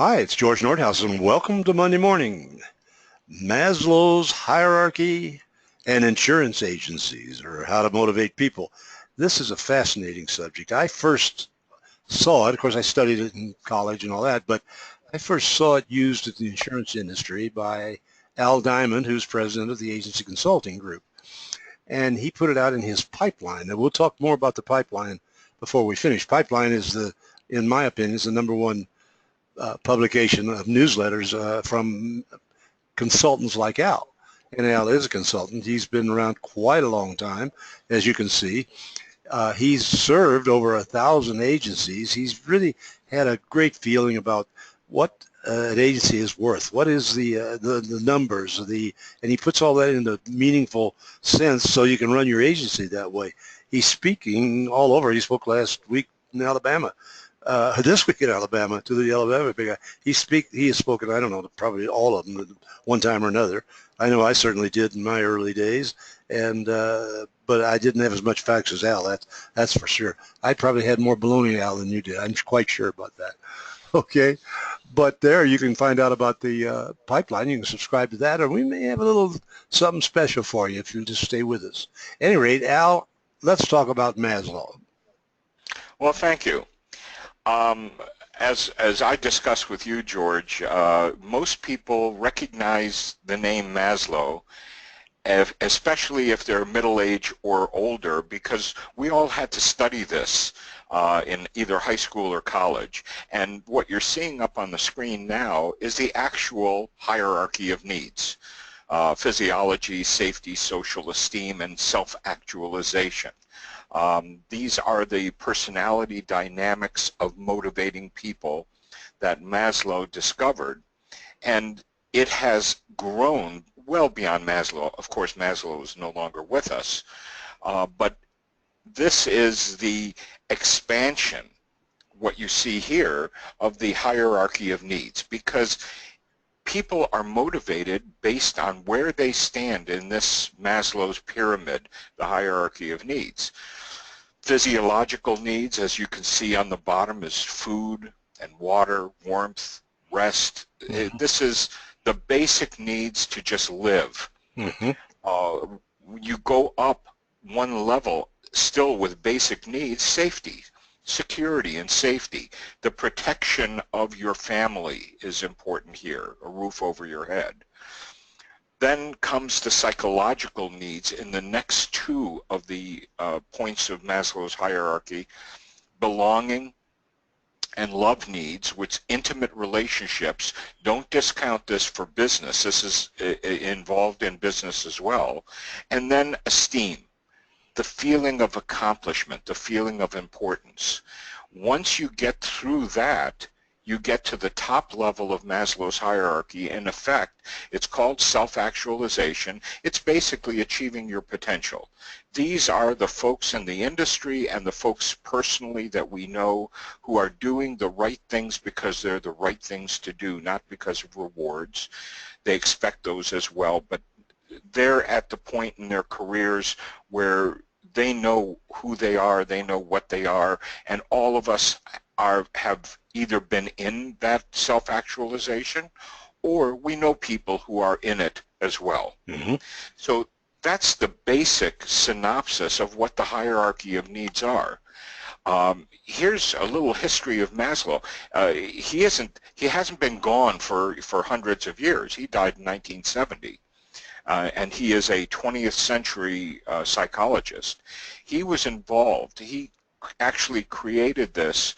Hi, it's George Nordhaus, and welcome to Monday Morning. Maslow's hierarchy and insurance agencies, or how to motivate people. This is a fascinating subject. I first saw it, of course I studied it in college and all that, but I first saw it used in the insurance industry by Al Diamond, who's president of the Agency Consulting Group. And he put it out in his pipeline. And we'll talk more about the pipeline before we finish. Pipeline is in my opinion, is the number one publication of newsletters from consultants like Al. And Al is a consultant. He's been around quite a long time, as you can see. He's served over 1,000 agencies. He's really had a great feeling about what an agency is worth. What is the numbers, and he puts all that into meaningful sense so you can run your agency that way. He's speaking all over. He spoke last week in Alabama. This week in Alabama to the Alabama big guy. He has spoken, I don't know, probably all of them one time or another. I know I certainly did in my early days, and but I didn't have as much facts as Al. That's for sure. I probably had more baloney, Al, than you did. I'm quite sure about that. Okay, but there you can find out about the pipeline. You can subscribe to that, or we may have a little something special for you if you just stay with us. At any rate, Al, let's talk about Maslow. Well, thank you. As I discussed with you, George, most people recognize the name Maslow, especially if they're middle-aged or older, because we all had to study this in either high school or college. And what you're seeing up on the screen now is the actual hierarchy of needs. Physiology, safety, social esteem, and self-actualization. These are the personality dynamics of motivating people that Maslow discovered, and it has grown well beyond Maslow. Of course, Maslow is no longer with us, but this is the expansion, what you see here, of the hierarchy of needs, because people are motivated based on where they stand in this Maslow's pyramid, the hierarchy of needs. Physiological needs, as you can see on the bottom, is food and water, warmth, rest. Mm-hmm. This is the basic needs to just live. Mm-hmm. You go up one level still with basic needs, safety, security and safety. The protection of your family is important here, a roof over your head. Then comes the psychological needs in the next two of the points of Maslow's hierarchy: belonging and love needs, which intimate relationships. Don't discount this for business. This is involved in business as well. And then esteem, the feeling of accomplishment, the feeling of importance. Once you get through that, you get to the top level of Maslow's hierarchy. In effect, it's called self-actualization. It's basically achieving your potential. These are the folks in the industry and the folks personally that we know who are doing the right things because they're the right things to do, not because of rewards. They expect those as well, but they're at the point in their careers where they know who they are, they know what they are, and all of us have either been in that self-actualization, or we know people who are in it as well. Mm-hmm. So that's the basic synopsis of what the hierarchy of needs are. Here's a little history of Maslow. He hasn't been gone for hundreds of years. He died in 1970. And he is a 20th century psychologist. He was involved. He actually created this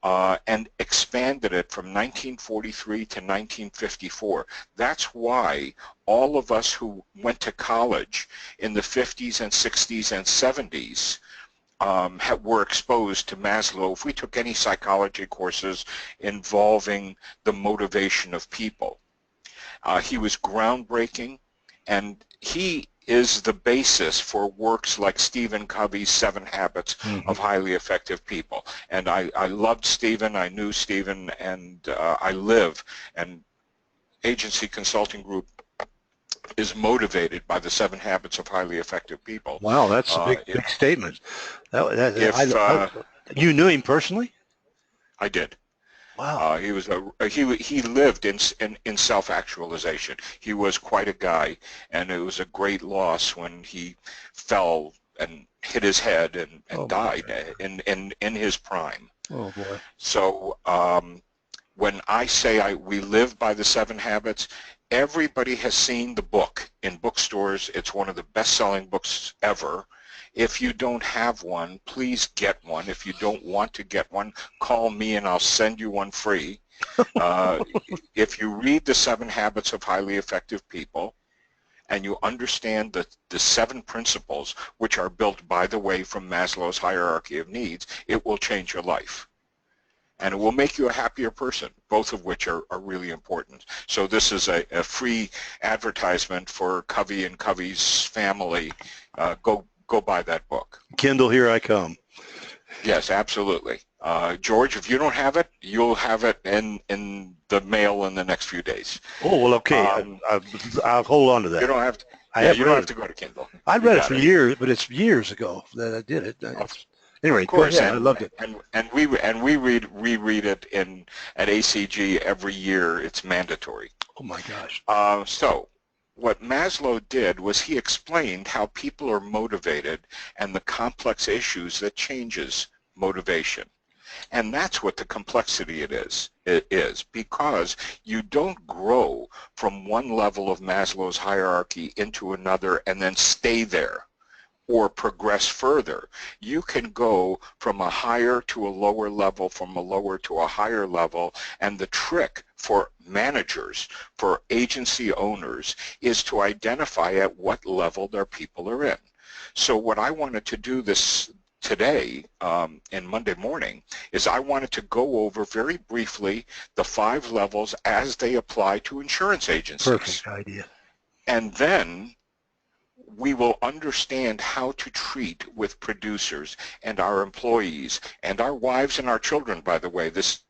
and expanded it from 1943 to 1954. That's why all of us who went to college in the 50s and 60s and 70s were exposed to Maslow if we took any psychology courses involving the motivation of people. He was groundbreaking, and he is the basis for works like Stephen Covey's 7 Habits of Highly Effective People. And I loved Stephen, I knew Stephen, and I live, and Agency Consulting Group is motivated by the 7 Habits of Highly Effective People. Wow, that's a big statement. You knew him personally? I did. Wow. He lived in self-actualization. He was quite a guy, and it was a great loss when he fell and hit his head and Oh my died God. in his prime. Oh boy. So when I say we live by the 7 habits, everybody has seen the book in bookstores. It's one of the best-selling books ever. If you don't have one, please get one. If you don't want to get one, call me and I'll send you one free. Uh, if you read the 7 habits of highly effective people and you understand the 7 principles, which are built, by the way, from Maslow's hierarchy of needs, it will change your life. And it will make you a happier person, both of which are really important. So this is a free advertisement for Covey and Covey's family. Go buy that book. Kindle, here I come. Yes, absolutely. George, if you don't have it, you'll have it in the mail in the next few days. Oh, well, okay. I'll hold on to that. You don't have to. I Yeah, have you don't read have it. to go to Kindle. I You read it got for years, but it's years ago that I did it. Anyway, Of go course, ahead. I loved it. and we reread it at ACG every year. It's mandatory. Oh my gosh. So what Maslow did was he explained how people are motivated and the complex issues that changes motivation. And that's what the complexity it is, because you don't grow from one level of Maslow's hierarchy into another and then stay there or progress further. You can go from a higher to a lower level, from a lower to a higher level, and the trick for managers, for agency owners, is to identify at what level their people are in. So what I wanted to do today in Monday morning is I wanted to go over very briefly the 5 levels as they apply to insurance agencies. Perfect idea. And then we will understand how to treat with producers and our employees and our wives and our children, by the way. This is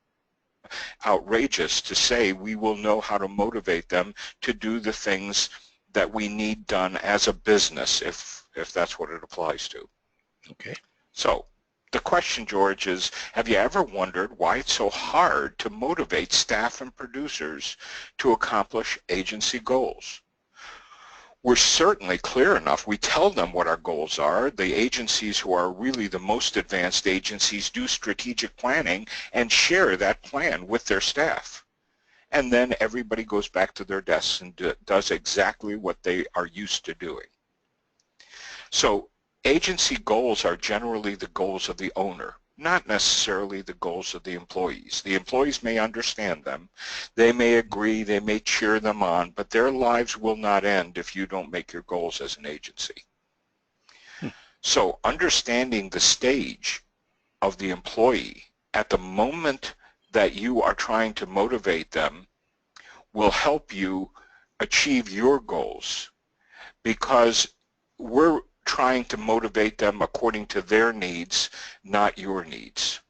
outrageous to say. We will know how to motivate them to do the things that we need done as a business, if that's what it applies to. Okay. So the question, George, is, have you ever wondered why it's so hard to motivate staff and producers to accomplish agency goals? We're certainly clear enough. We tell them what our goals are. The agencies who are really the most advanced agencies do strategic planning and share that plan with their staff. And then everybody goes back to their desks and does exactly what they are used to doing. So agency goals are generally the goals of the owner, not necessarily the goals of the employees. The employees may understand them, they may agree, they may cheer them on, but their lives will not end if you don't make your goals as an agency. So understanding the stage of the employee at the moment that you are trying to motivate them will help you achieve your goals, because we're trying to motivate them according to their needs, not your needs.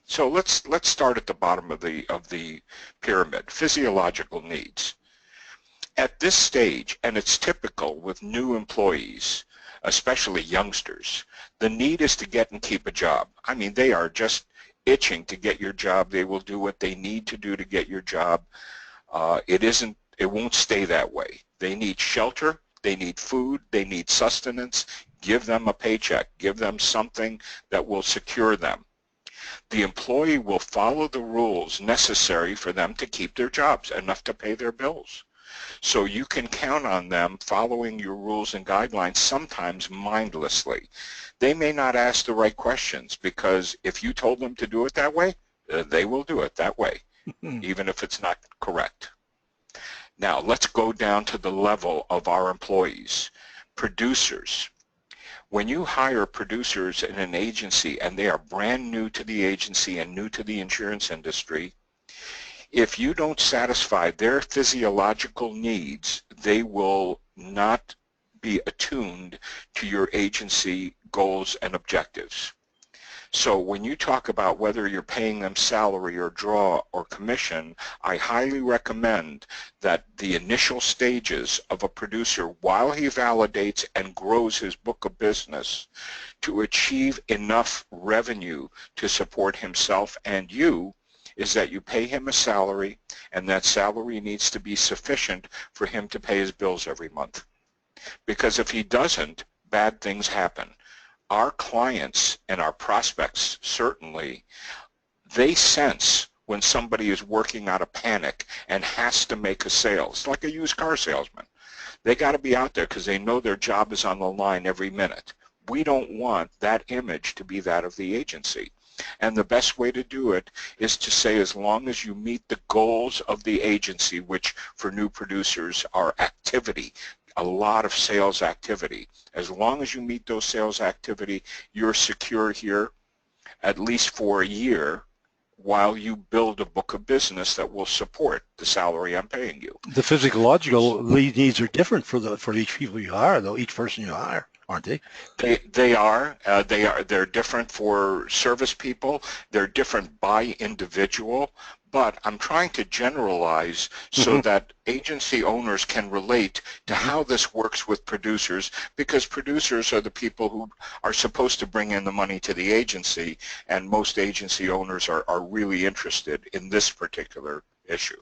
So let's start at the bottom of the pyramid, physiological needs. At this stage, and it's typical with new employees, especially youngsters, the need is to get and keep a job. I mean, they are just itching to get your job. They will do what they need to do to get your job. It won't stay that way. They need shelter. They need food, they need sustenance. Give them a paycheck, give them something that will secure them. The employee will follow the rules necessary for them to keep their jobs, enough to pay their bills. So you can count on them following your rules and guidelines, sometimes mindlessly. They may not ask the right questions, because if you told them to do it that way, they will do it that way, even if it's not correct. Now, let's go down to the level of our employees. Producers. When you hire producers in an agency and they are brand new to the agency and new to the insurance industry, if you don't satisfy their physiological needs, they will not be attuned to your agency goals and objectives. So when you talk about whether you're paying them salary or draw or commission, I highly recommend that the initial stages of a producer, while he validates and grows his book of business, to achieve enough revenue to support himself and you, is that you pay him a salary, and that salary needs to be sufficient for him to pay his bills every month. Because if he doesn't, bad things happen. Our clients and our prospects, certainly, they sense when somebody is working out of panic and has to make a sale. It's like a used car salesman. They got to be out there because they know their job is on the line every minute. We don't want that image to be that of the agency. And the best way to do it is to say, as long as you meet the goals of the agency, which for new producers are activity, a lot of sales activity. As long as you meet those sales activity, you're secure here at least for a year while you build a book of business that will support the salary I'm paying you. The physiological needs are different for each people you hire, though, each person you hire, aren't they? They're different for service people. They're different by individual. But I'm trying to generalize so that agency owners can relate to how this works with producers, because producers are the people who are supposed to bring in the money to the agency, and most agency owners are really interested in this particular issue.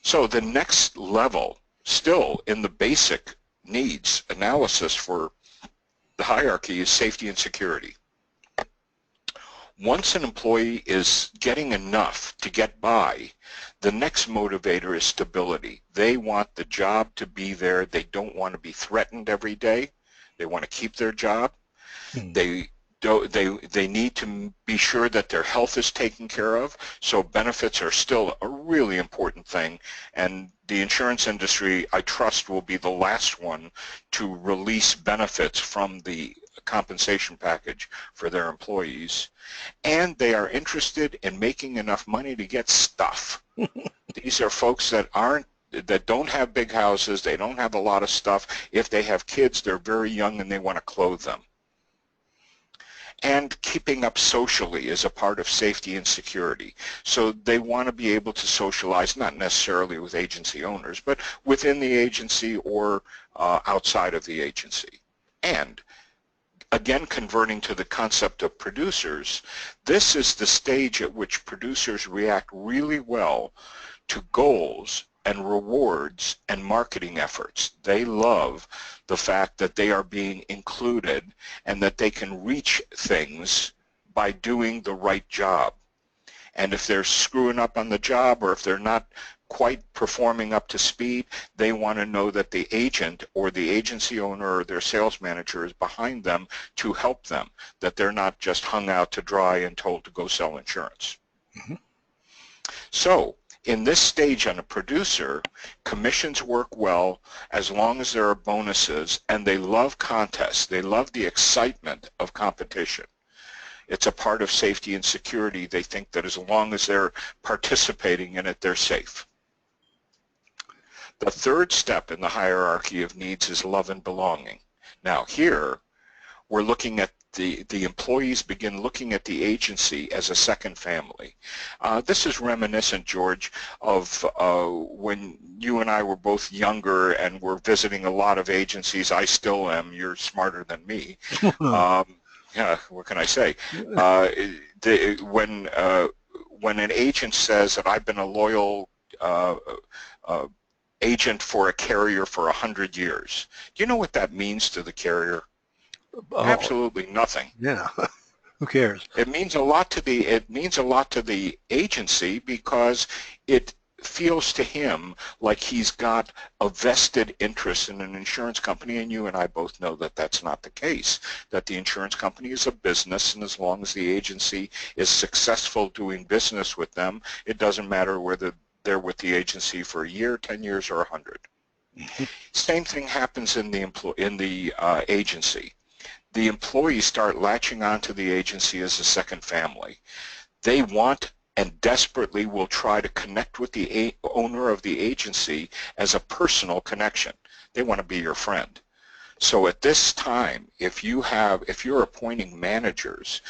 So the next level, still in the basic needs analysis for the hierarchy, is safety and security. Once an employee is getting enough to get by, the next motivator is stability. They want the job to be there. They don't want to be threatened every day. They want to keep their job. They need to be sure that their health is taken care of, so benefits are still a really important thing, and the insurance industry, I trust, will be the last one to release benefits from the compensation package for their employees. And they are interested in making enough money to get stuff. These are folks that don't have big houses, they don't have a lot of stuff. If they have kids, they're very young and they want to clothe them. And keeping up socially is a part of safety and security. So they want to be able to socialize, not necessarily with agency owners, but within the agency or outside of the agency. And again, converting to the concept of producers, this is the stage at which producers react really well to goals and rewards and marketing efforts. They love the fact that they are being included and that they can reach things by doing the right job. And if they're screwing up on the job, or if they're not quite performing up to speed, they want to know that the agent or the agency owner or their sales manager is behind them to help them, that they're not just hung out to dry and told to go sell insurance. So in this stage on a producer, commissions work well as long as there are bonuses, and they love contests. They love the excitement of competition. It's a part of safety and security. They think that as long as they're participating in it, they're safe. The third step in the hierarchy of needs is love and belonging. Now here, we're looking at the employees begin looking at the agency as a second family. This is reminiscent, George, of when you and I were both younger and were visiting a lot of agencies. I still am. You're smarter than me. Yeah, what can I say? When an agent says that I've been a loyal agent for a carrier for 100 years, do you know what that means to the carrier? Absolutely nothing. Yeah. Who cares? It means a lot to the agency, because it feels to him like he's got a vested interest in an insurance company, and you and I both know that that's not the case, that the insurance company is a business, and as long as the agency is successful doing business with them, it doesn't matter whether they're with the agency for a year, 10 years, or 100. Same thing happens in the agency. The employees start latching on to the agency as a second family. They want and desperately will try to connect with the owner of the agency as a personal connection. They want to be your friend. So at this time, if you're appointing managers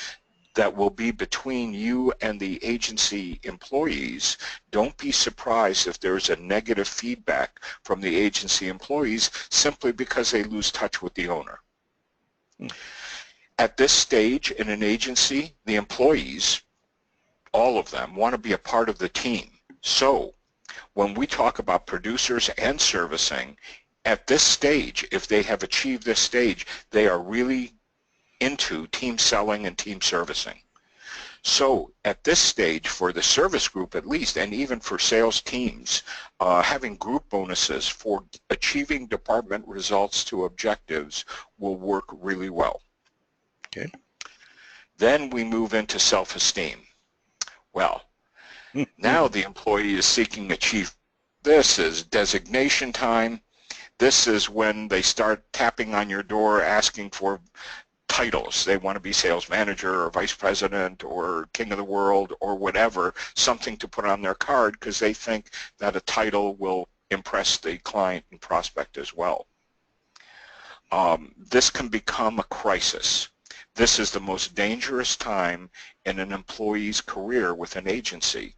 that will be between you and the agency employees, don't be surprised if there's a negative feedback from the agency employees simply because they lose touch with the owner. At this stage in an agency, the employees all of them want to be a part of the team. So when we talk about producers and servicing, at this stage, if they have achieved this stage, they are really into team selling and team servicing. So at this stage, for the service group at least, and even for sales teams, having group bonuses for achieving department results to objectives will work really well. Okay. Then we move into self-esteem. Well, now the employee is seeking achievement. This is designation time. This is when they start tapping on your door asking for titles. They want to be sales manager or vice president or king of the world or whatever, something to put on their card because they think that a title will impress the client and prospect as well. This can become a crisis. This is the most dangerous time in an employee's career with an agency,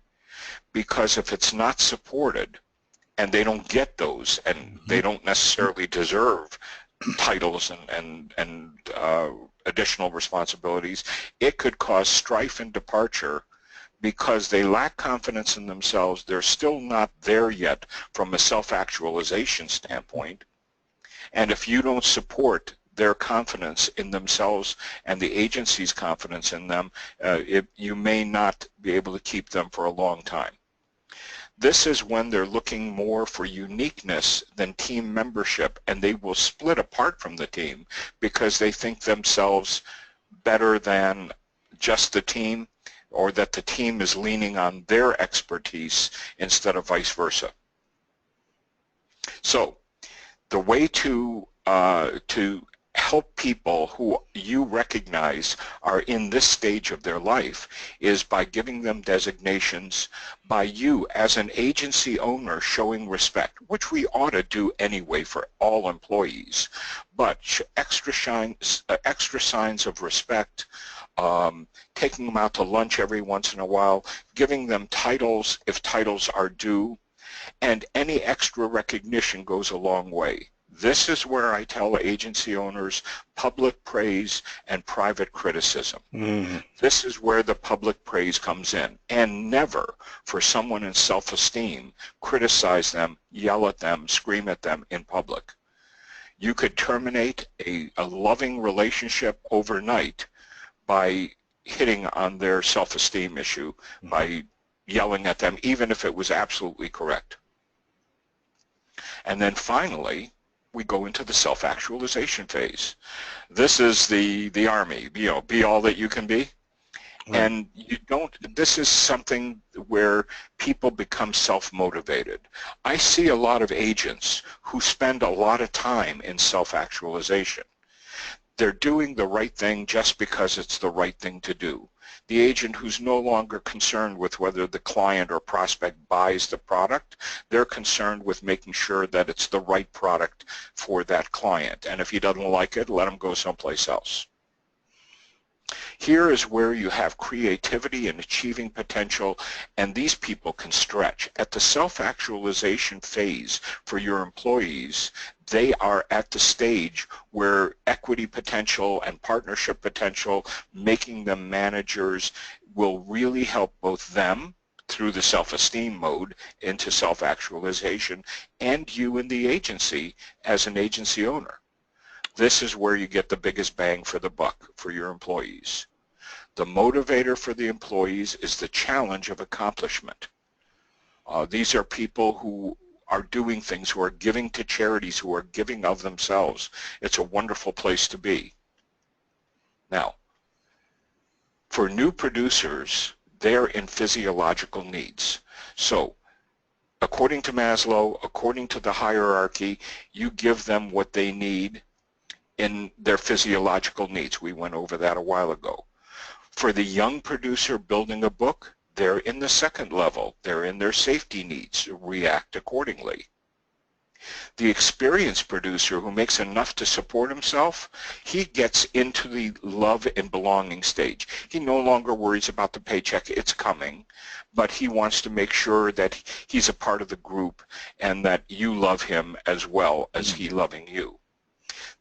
because if it's not supported and they don't get those and they don't necessarily deserve titles and additional responsibilities, it could cause strife and departure because they lack confidence in themselves. They're still not there yet from a self-actualization standpoint. And if you don't support their confidence in themselves and the agency's confidence in them, you may not be able to keep them for a long time. This is when they're looking more for uniqueness than team membership, and they will split apart from the team because they think themselves better than just the team, or that the team is leaning on their expertise instead of vice versa. So the way to help people who you recognize are in this stage of their life is by giving them designations, by you as an agency owner showing respect, which we ought to do anyway for all employees, but extra signs of respect, taking them out to lunch every once in a while, giving them titles if titles are due, and any extra recognition goes a long way. This is where I tell agency owners public praise and private criticism. This is where the public praise comes in, and never for someone in self-esteem criticize them, yell at them, scream at them in public. You could terminate a loving relationship overnight by hitting on their self-esteem issue, by yelling at them, even if it was absolutely correct. And then finally, we go into the self-actualization phase. This is the army, be all that you can be. Right. And you don't, this is something where people become self-motivated. I see a lot of agents who spend a lot of time in self-actualization. They're doing the right thing just because it's the right thing to do. The agent who's no longer concerned with whether the client or prospect buys the product, they're concerned with making sure that it's the right product for that client. And if he doesn't like it, let him go someplace else. Here is where you have creativity and achieving potential, and these people can stretch. At the self-actualization phase for your employees, they are at the stage where equity potential and partnership potential, making them managers, will really help both them through the self-esteem mode into self-actualization, and you in the agency as an agency owner. This is where you get the biggest bang for the buck for your employees. The motivator for the employees is the challenge of accomplishment. These are people who are doing things, who are giving to charities, who are giving of themselves. It's a wonderful place to be. Now, for new producers, they're in physiological needs. So, according to Maslow, according to the hierarchy, you give them what they need in their physiological needs. We went over that a while ago. For the young producer building a book, they're in the second level. They're in their safety needs. React accordingly. The experienced producer who makes enough to support himself, he gets into the love and belonging stage. He no longer worries about the paycheck. It's coming, but he wants to make sure that he's a part of the group and that you love him as well as he loving you.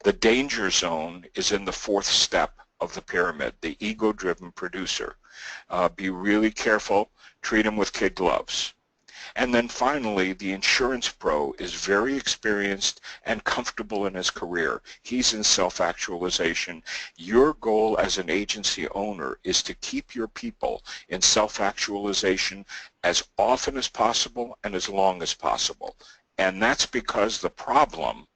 The danger zone is in the fourth step of the pyramid, the ego-driven producer. Be really careful, treat him with kid gloves. And then finally, the insurance pro is very experienced and comfortable in his career. He's in self-actualization. Your goal as an agency owner is to keep your people in self-actualization as often as possible and as long as possible. And that's because the problem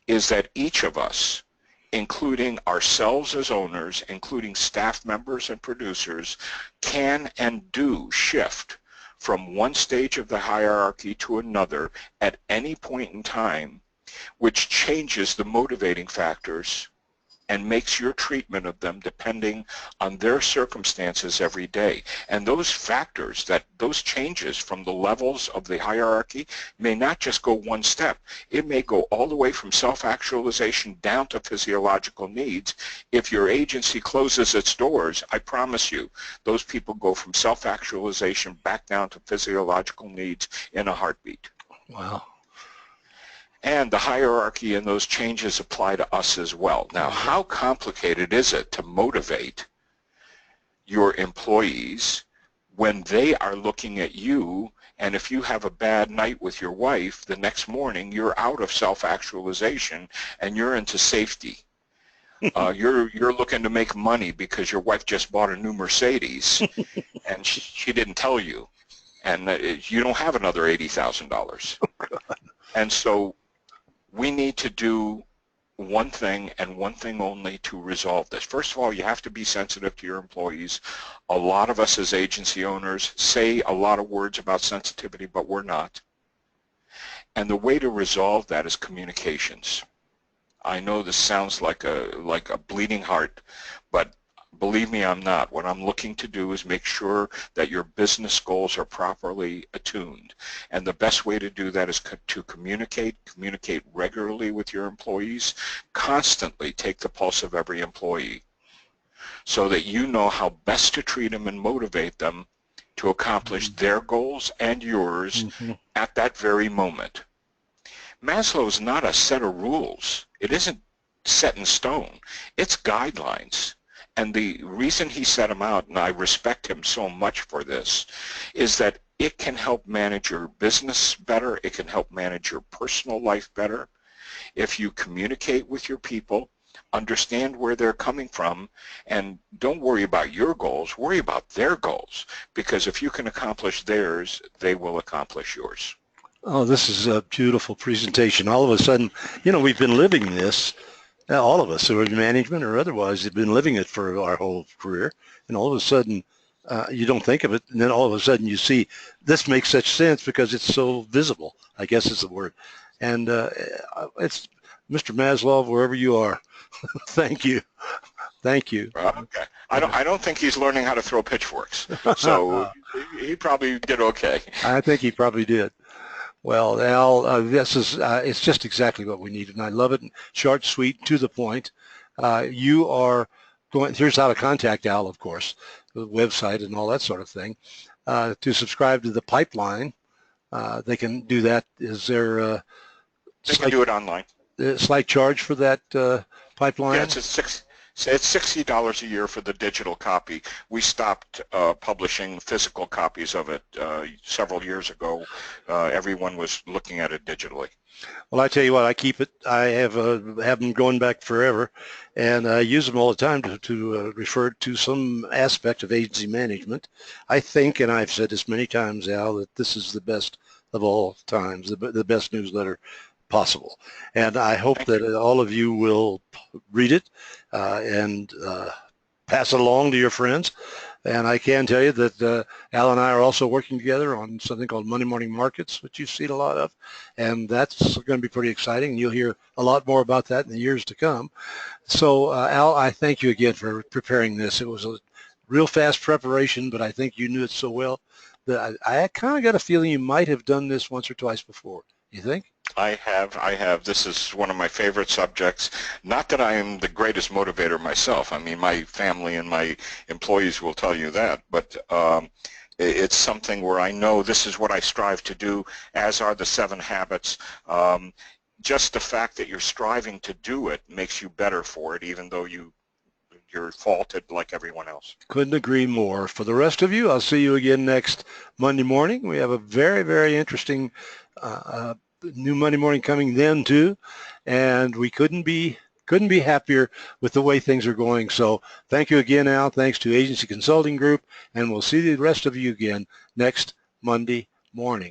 is that each of us, including ourselves as owners, including staff members and producers, can and do shift from one stage of the hierarchy to another at any point in time, which changes the motivating factors and makes your treatment of them depending on their circumstances every day. And those factors, those changes from the levels of the hierarchy may not just go one step. It may go all the way from self-actualization down to physiological needs. If your agency closes its doors, I promise you, those people go from self-actualization back down to physiological needs in a heartbeat. Wow. And the hierarchy and those changes apply to us as well. Now, how complicated is it to motivate your employees when they are looking at you, and if you have a bad night with your wife, the next morning you're out of self-actualization and you're into safety. You're looking to make money because your wife just bought a new Mercedes and she didn't tell you, and you don't have another $80,000. And so we need to do one thing and one thing only to resolve this. First of all, you have to be sensitive to your employees. A lot of us as agency owners say a lot of words about sensitivity, but we're not. And the way to resolve that is communications. I know this sounds like a bleeding heart, but believe me, I'm not. What I'm looking to do is make sure that your business goals are properly attuned. And the best way to do that is to communicate regularly with your employees, constantly take the pulse of every employee so that you know how best to treat them and motivate them to accomplish their goals and yours at that very moment. Maslow is not a set of rules. It isn't set in stone. It's guidelines. And the reason he set them out, and I respect him so much for this, is that it can help manage your business better. It can help manage your personal life better. If you communicate with your people, understand where they're coming from, and don't worry about your goals, worry about their goals. Because if you can accomplish theirs, they will accomplish yours. Oh, this is a beautiful presentation. All of a sudden, we've been living this. All of us who are in management or otherwise have been living it for our whole career, and all of a sudden you don't think of it, and then all of a sudden you see this makes such sense because it's so visible, I guess is the word. And it's Mr. Maslow, wherever you are. Thank you. Okay. I don't think he's learning how to throw pitchforks, so he probably did okay. I think he probably did. Well, Al, this is it's just exactly what we need, and I love it. Short, sweet, to the point. You are going. Here's how to contact Al, of course, the website and all that sort of thing. To subscribe to the pipeline, they can do that. Is there? They can do it online. Slight charge for that pipeline? Yeah, it's $60 a year for the digital copy. We stopped publishing physical copies of it several years ago. Everyone was looking at it digitally. Well, I tell you what, I keep it. I have them going back forever, and I use them all the time to refer to some aspect of agency management. I think, and I've said this many times, Al, that this is the best of all times, the best newsletter possible. And I hope that all of you will read it and pass it along to your friends. And I can tell you that Al and I are also working together on something called Monday Morning Markets, which you've seen a lot of. And that's going to be pretty exciting. You'll hear a lot more about that in the years to come. So, Al, I thank you again for preparing this. It was a real fast preparation, but I think you knew it so well that I kind of got a feeling you might have done this once or twice before. You think? I have. This is one of my favorite subjects. Not that I am the greatest motivator myself. I mean, my family and my employees will tell you that. But it's something where I know this is what I strive to do, as are the 7 habits. Just the fact that you're striving to do it makes you better for it, even though you you're faulted like everyone else. Couldn't agree more. For the rest of you, I'll see you again next Monday morning. We have a very, very interesting new Monday morning coming then too, and we couldn't be happier with the way things are going. So thank you again, Al. Thanks to Agency Consulting Group, and we'll see the rest of you again next Monday morning.